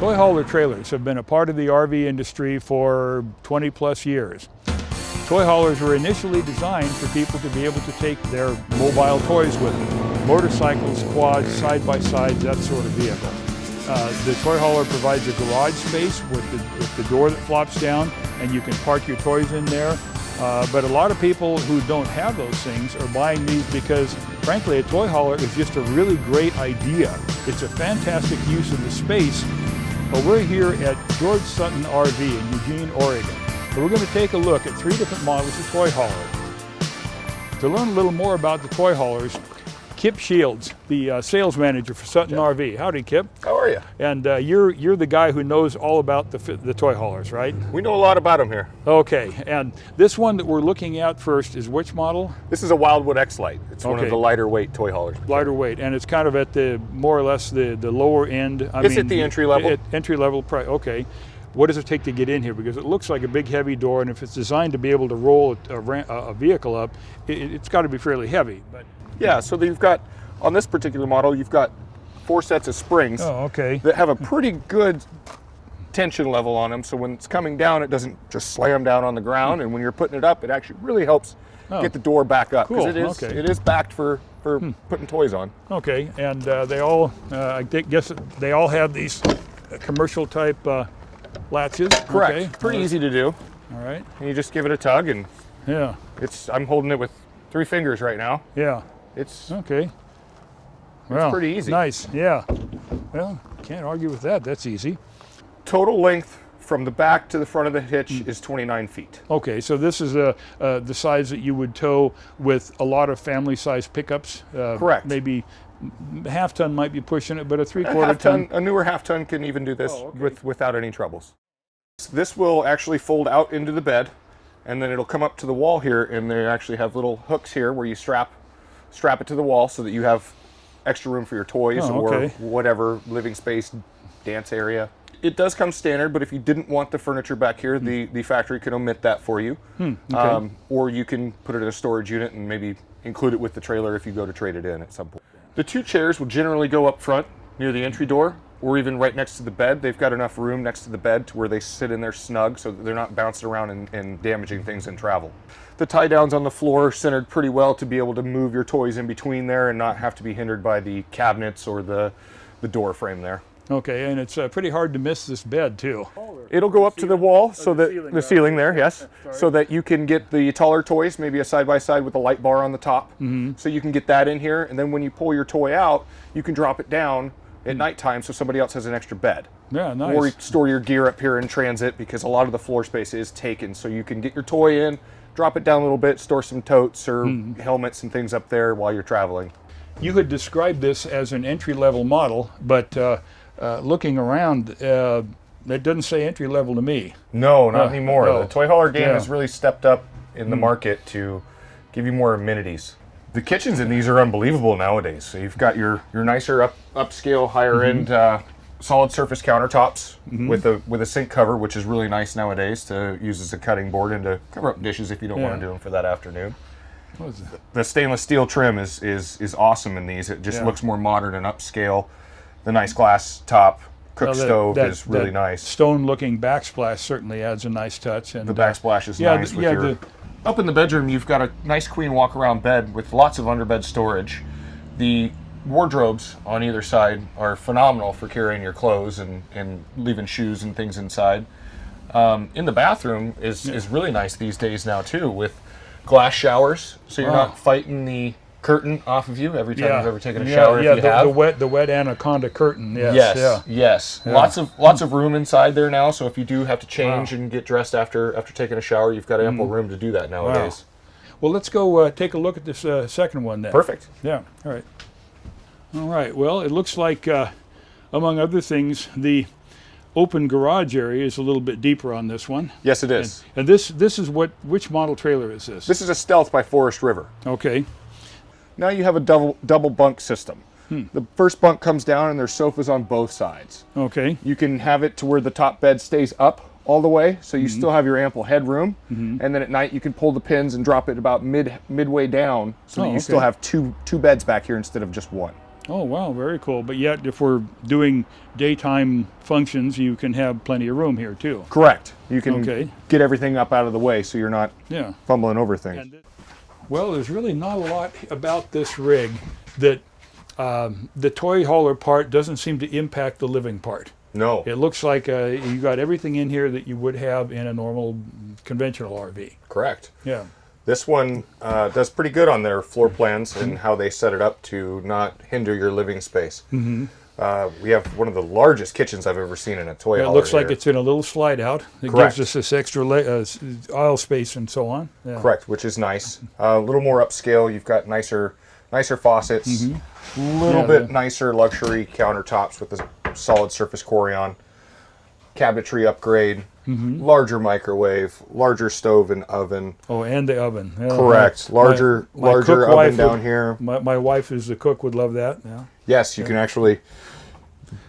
Toy hauler trailers have been a part of the RV industry for 20 plus years. Toy haulers were initially designed for people to be able to take their mobile toys with them. Motorcycles, quads, side-by-sides, that sort of vehicle. The toy hauler provides a garage space with the door that flops down, and you can park your toys in there. But a lot of people who don't have those things are buying these because, frankly, a toy hauler is just a really great idea. It's a fantastic use of the space. Well, we're here at George Sutton RV in Eugene, Oregon. And we're going to take a look at 3 different models of toy hauler. To learn a little more about the toy haulers, Kip Shields, the sales manager for Sutton RV. Howdy, Kip. How are you? And you're the guy who knows all about the toy haulers, right? We know a lot about them here. Okay, and this one that we're looking at first is which model? This is a Wildwood X-Lite. It's one of the lighter weight toy haulers. Lighter weight, and it's kind of at the more or less the lower end. It's at the entry level. Entry level price. Okay. What does it take to get in here? Because it looks like a big heavy door, and if it's designed to be able to roll a vehicle up, it's got to be fairly heavy. But yeah, so you've got, on this particular model, you've got 4 sets of springs that have a pretty good tension level on them, so when it's coming down, it doesn't just slam down on the ground, and when you're putting it up, it actually really helps get the door back up. Cool. It is backed for putting toys on. Okay, and they all, I guess they all have these commercial type latches. Correct. Okay. Pretty easy to do. All right. And you just give it a tug, and yeah, I'm holding it with 3 fingers right now. Yeah. It's okay. Well, it's pretty easy. Nice. Yeah. Well, can't argue with that. That's easy. Total length from the back to the front of the hitch is 29 feet. Okay, so this is the size that you would tow with a lot of family-sized pickups. Correct. Maybe half ton might be pushing it, but a 3/4 ton. A newer half ton can even do this without any troubles. This will actually fold out into the bed, and then it'll come up to the wall here, and they actually have little hooks here where you strap it to the wall so that you have extra room for your toys or whatever living space, dance area. It does come standard, but if you didn't want the furniture back here, the factory can omit that for you. Or you can put it in a storage unit and maybe include it with the trailer if you go to trade it in at some point. The 2 chairs will generally go up front near the entry door, or even right next to the bed. They've got enough room next to the bed to where they sit in there snug so that they're not bouncing around and damaging things in travel. The tie downs on the floor are centered pretty well to be able to move your toys in between there and not have to be hindered by the cabinets or the door frame there. Okay, and it's pretty hard to miss this bed too. It'll go up to the wall, so that the ceiling there, yes, so that you can get the taller toys, maybe a side-by-side with a light bar on the top. So you can get that in here, and then when you pull your toy out, you can drop it down at nighttime so somebody else has an extra bed. Yeah, nice. Or you store your gear up here in transit because a lot of the floor space is taken, so you can get your toy in, drop it down a little bit, store some totes or helmets and things up there while you're traveling. You had described this as an entry-level model, but looking around, that doesn't say entry level to me. No, not anymore. No. The toy hauler game has really stepped up in the market to give you more amenities. The kitchens in these are unbelievable nowadays. So you've got your nicer upscale, higher end solid surface countertops with a sink cover, which is really nice nowadays to use as a cutting board and to cover up dishes if you don't want to do them for that afternoon. What is that? The stainless steel trim is awesome in these. It just looks more modern and upscale. The nice glass top cook stove is really nice. Stone-looking backsplash certainly adds a nice touch. And the backsplash is nice. Up in the bedroom, you've got a nice queen walk-around bed with lots of underbed storage. The wardrobes on either side are phenomenal for carrying your clothes and leaving shoes and things inside. In the bathroom is really nice these days now too, with glass showers, so you're not fighting the curtain off of you every time you've ever taken a shower. The wet anaconda curtain. Yes. Lots of room inside there now. So if you do have to change and get dressed after taking a shower, you've got ample room to do that nowadays. Well, let's go take a look at this second one then. Perfect. Yeah. All right. All right. Well, it looks like, among other things, the open garage area is a little bit deeper on this one. Yes, it is. And this is which model trailer is this? This is a Stealth by Forest River. Okay. Now you have a double bunk system. The first bunk comes down and there's sofas on both sides. Okay. You can have it to where the top bed stays up all the way, so you still have your ample headroom. And then at night you can pull the pins and drop it about midway down, so that you still have two beds back here instead of just one. Oh, wow, very cool. But yet, if we're doing daytime functions, you can have plenty of room here too. Correct. You can Okay. get everything up out of the way so you're not Yeah. fumbling over things. Well, there's really not a lot about this rig that the toy hauler part doesn't seem to impact the living part. No. It looks like you got everything in here that you would have in a normal conventional RV. Correct. Yeah. This one does pretty good on their floor plans and how they set it up to not hinder your living space. Mm-hmm. We have one of the largest kitchens I've ever seen in a toy It hauler looks like here. it's in a little slide out. It Correct. gives us this extra aisle space and so on. Yeah. Correct, which is nice. A little more upscale. You've got nicer faucets, a little bit nicer luxury countertops with the solid surface Corian, cabinetry upgrade, larger microwave, larger stove and oven. Oh, and the oven. Yeah, Correct. Larger cook oven wife down would- here. My wife, as the cook, would love that. Yeah. Yes, you can actually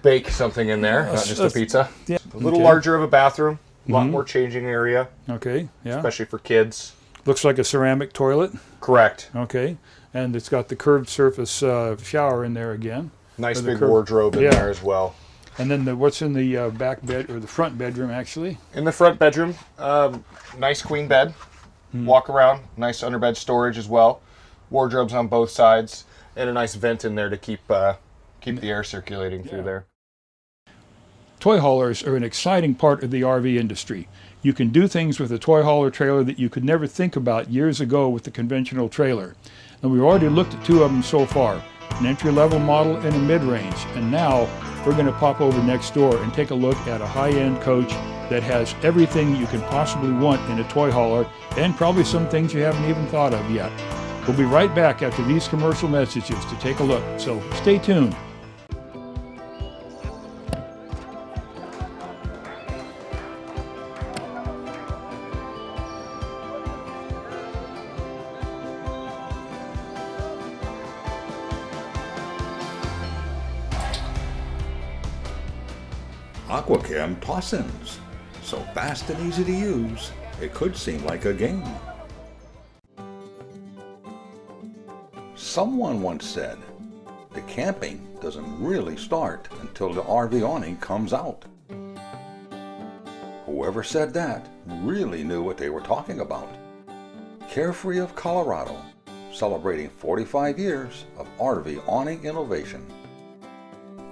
bake something in there, not just a pizza. Yeah. A little Okay. larger of a bathroom, a lot more changing area, Okay. Yeah. especially for kids. Looks like a ceramic toilet. Correct. Okay. And it's got the curved surface shower in there again. Nice Or the big curb- wardrobe in Yeah. there as well. And then what's in the back bed, or the front bedroom actually? In the front bedroom, nice queen bed, walk around, nice underbed storage as well, wardrobes on both sides, and a nice vent in there to keep the air circulating through there. Toy haulers are an exciting part of the RV industry. You can do things with a toy hauler trailer that you could never think about years ago with the conventional trailer. And we've already looked at two of them so far, an entry-level model and a mid-range. And now we're going to pop over next door and take a look at a high-end coach that has everything you can possibly want in a toy hauler, and probably some things you haven't even thought of yet. We'll be right back after these commercial messages to take a look, so stay tuned. Aquacam toss-ins. So fast and easy to use, it could seem like a game. Someone once said, the camping doesn't really start until the RV awning comes out. Whoever said that really knew what they were talking about. Carefree of Colorado, celebrating 45 years of RV awning innovation.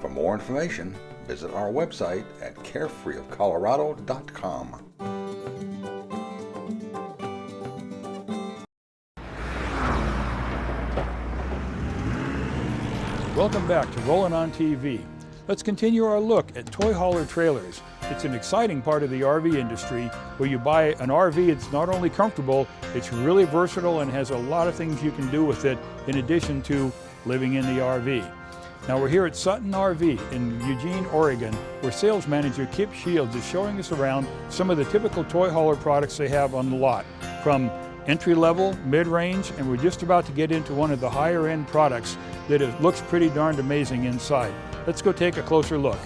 For more information, visit our website at carefreeofcolorado.com. Welcome back to Rollin on TV. Let's continue our look at toy hauler trailers. It's an exciting part of the RV industry where you buy an RV. It's not only comfortable, it's really versatile and has a lot of things you can do with it in addition to living in the RV. Now we're here at Sutton RV in Eugene, Oregon, where sales manager Kip Shields is showing us around some of the typical toy hauler products they have on the lot, from entry-level, mid-range, and we're just about to get into one of the higher-end products that looks pretty darned amazing inside. Let's go take a closer look.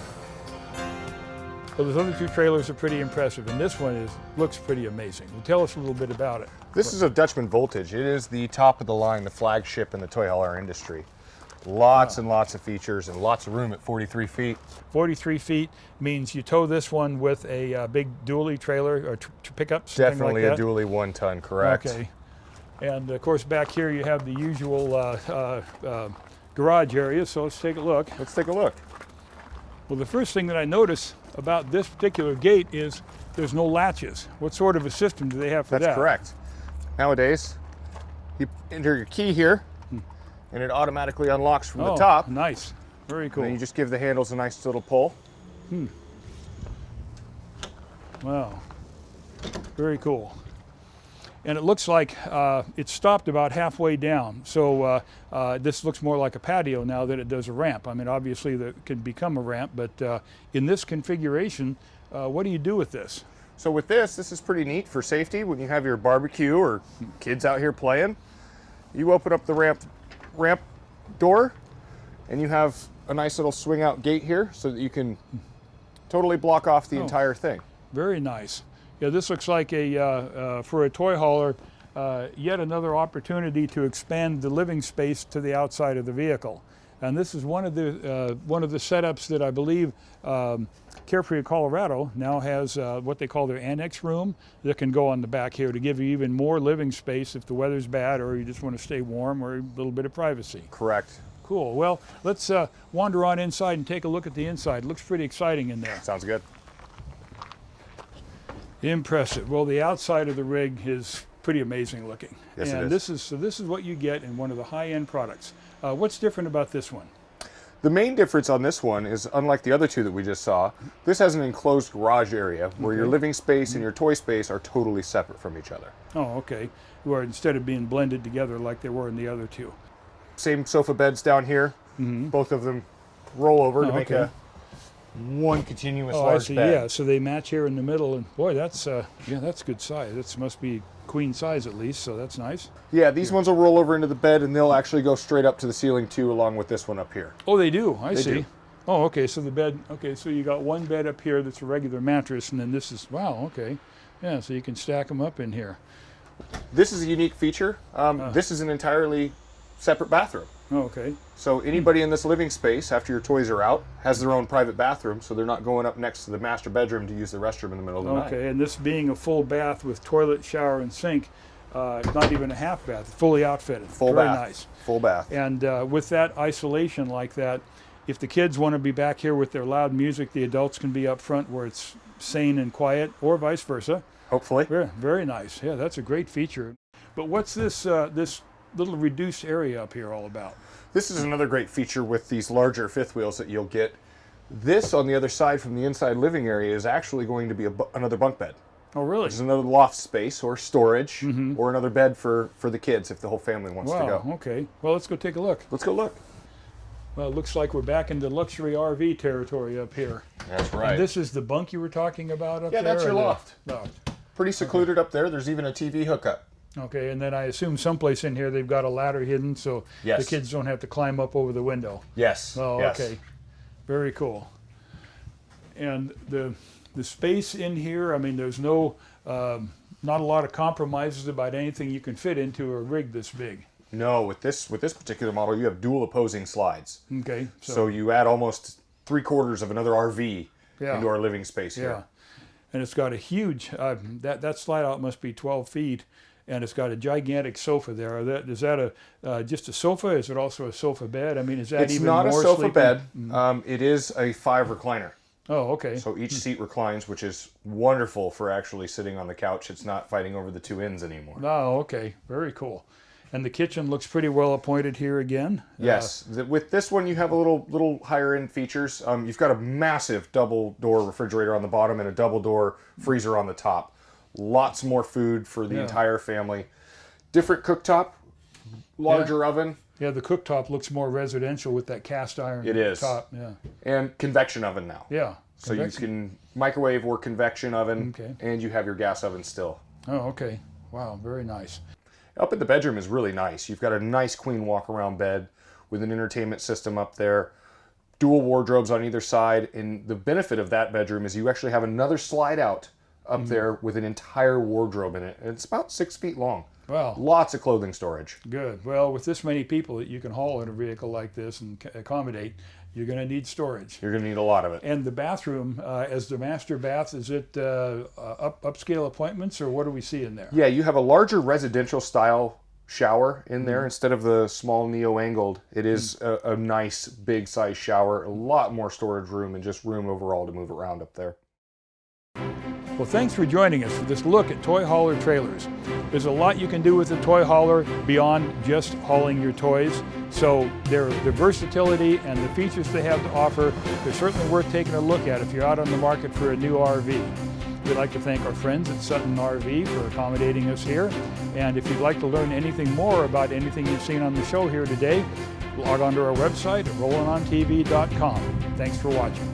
Well, those other two trailers are pretty impressive, and this one looks pretty amazing. Well, tell us a little bit about it. This is a Dutchman Voltage. It is the top of the line, the flagship in the toy hauler industry. Lots and lots of features and lots of room at 43 feet. 43 feet means you tow this one with a big dually trailer or pickup, something Definitely like that. a dually 1 ton, correct. Okay. And of course back here you have the usual garage area, so let's take a look. Let's take a look. Well, the first thing that I notice about this particular gate is there's no latches. What sort of a system do they have for that? That's correct. Nowadays, you enter your key here, and it automatically unlocks from the top. Nice. Very cool. And then you just give the handles a nice little pull. Wow. Very cool. And it looks like it's stopped about halfway down. So this looks more like a patio now than it does a ramp. I mean, obviously that can become a ramp, but in this configuration, what do you do with this? So with this is pretty neat for safety. When you have your barbecue or kids out here playing, you open up the ramp door, and you have a nice little swing out gate here so that you can totally block off the entire thing. Very nice. Yeah, this looks like for a toy hauler, yet another opportunity to expand the living space to the outside of the vehicle. And this is one of the setups that I believe Carefree of Colorado now has what they call their annex room that can go on the back here to give you even more living space if the weather's bad or you just want to stay warm or a little bit of privacy. Correct. Cool. Well, let's wander on inside and take a look at the inside. It looks pretty exciting in there. Sounds good. Impressive. Well, the outside of the rig is pretty amazing looking. Yes, and it is. This is what you get in one of the high-end products. What's different about this one? The main difference on this one is, unlike the other two that we just saw, this has an enclosed garage area where your living space and your toy space are totally separate from each other. Oh, okay. Where instead of being blended together like they were in the other two. Same sofa beds down here. Both of them roll over to make a one continuous large bed. Yeah, so they match here in the middle, and boy, that's that's good size. That must be queen size at least, so that's nice. Yeah, these ones will roll over into the bed, and they'll actually go straight up to the ceiling too, along with this one up here. Oh, they do. I see. do. Oh, okay. So the bed. Okay, so you got one bed up here that's a regular mattress, and then this is wow. Okay, yeah. So you can stack them up in here. This is a unique feature. This is an entirely separate bathroom. Oh, okay. So anybody in this living space, after your toys are out, has their own private bathroom, so they're not going up next to the master bedroom to use the restroom in the middle of the night. Okay, and this being a full bath with toilet, shower, and sink, not even a half bath, fully outfitted. Full Very bath. nice. Full bath. And with that isolation like that, if the kids want to be back here with their loud music, the adults can be up front where it's sane and quiet, or vice versa. Hopefully. Very, very nice. Yeah, that's a great feature. But what's this this little reduced area up here all about? This is another great feature with these larger fifth wheels that you'll get. This on the other side from the inside living area is actually going to be another bunk bed. Oh, really? There's another loft space or storage or another bed for the kids if the whole family wants to go. Wow, okay. Well, let's go take a look. Let's go look. Well, it looks like we're back into luxury RV territory up here. That's right. And this is the bunk you were talking about up there? Yeah, that's your or the loft. Loft. Pretty secluded up there. There's even a TV hookup. Okay, and then I assume someplace in here they've got a ladder hidden so Yes. the kids don't have to climb up over the window. Yes. Oh, yes. okay. Very cool. And the space in here, I mean, there's no, not a lot of compromises about anything you can fit into a rig this big. No, with this particular model, you have dual opposing slides. Okay. So you add almost 3/4 of another RV Yeah. into our living space here. Yeah. And it's got a huge, that slide out must be 12 feet, and it's got a gigantic sofa there. Is that just a sofa? Is it also a sofa bed? I mean, is that It's even not more a sofa sleeping? bed. It is a 5 recliner. Oh, okay. So each seat reclines, which is wonderful for actually sitting on the couch. It's not fighting over the two ends anymore. Oh, okay. Very cool. And the kitchen looks pretty well appointed here again. Yes. With this one, you have a little higher end features. You've got a massive double door refrigerator on the bottom and a double door freezer on the top. Lots more food for the entire family. Different cooktop, larger oven. Yeah, the cooktop looks more residential with that cast iron It is. top. Yeah. And convection oven now. Yeah. So you can microwave or convection oven, Okay. and you have your gas oven still. Oh, okay. Wow, very nice. Up in the bedroom is really nice. You've got a nice queen walk-around bed with an entertainment system up there, dual wardrobes on either side, and the benefit of that bedroom is you actually have another slide out up there with an entire wardrobe in it. And it's about 6 feet long. Wow. Lots of clothing storage. Good. Well, with this many people that you can haul in a vehicle like this and accommodate, you're going to need storage. You're going to need a lot of it. And the bathroom, as the master bath, is it upscale appointments, or what do we see in there? Yeah, you have a larger residential style shower in there instead of the small neo-angled. It is a nice big size shower, a lot more storage room and just room overall to move around up there. Well, thanks for joining us for this look at toy hauler trailers. There's a lot you can do with a toy hauler beyond just hauling your toys. So the versatility and the features they have to offer, they're certainly worth taking a look at if you're out on the market for a new RV. We'd like to thank our friends at Sutton RV for accommodating us here. And if you'd like to learn anything more about anything you've seen on the show here today, log on to our website at rollinontv.com. Thanks for watching.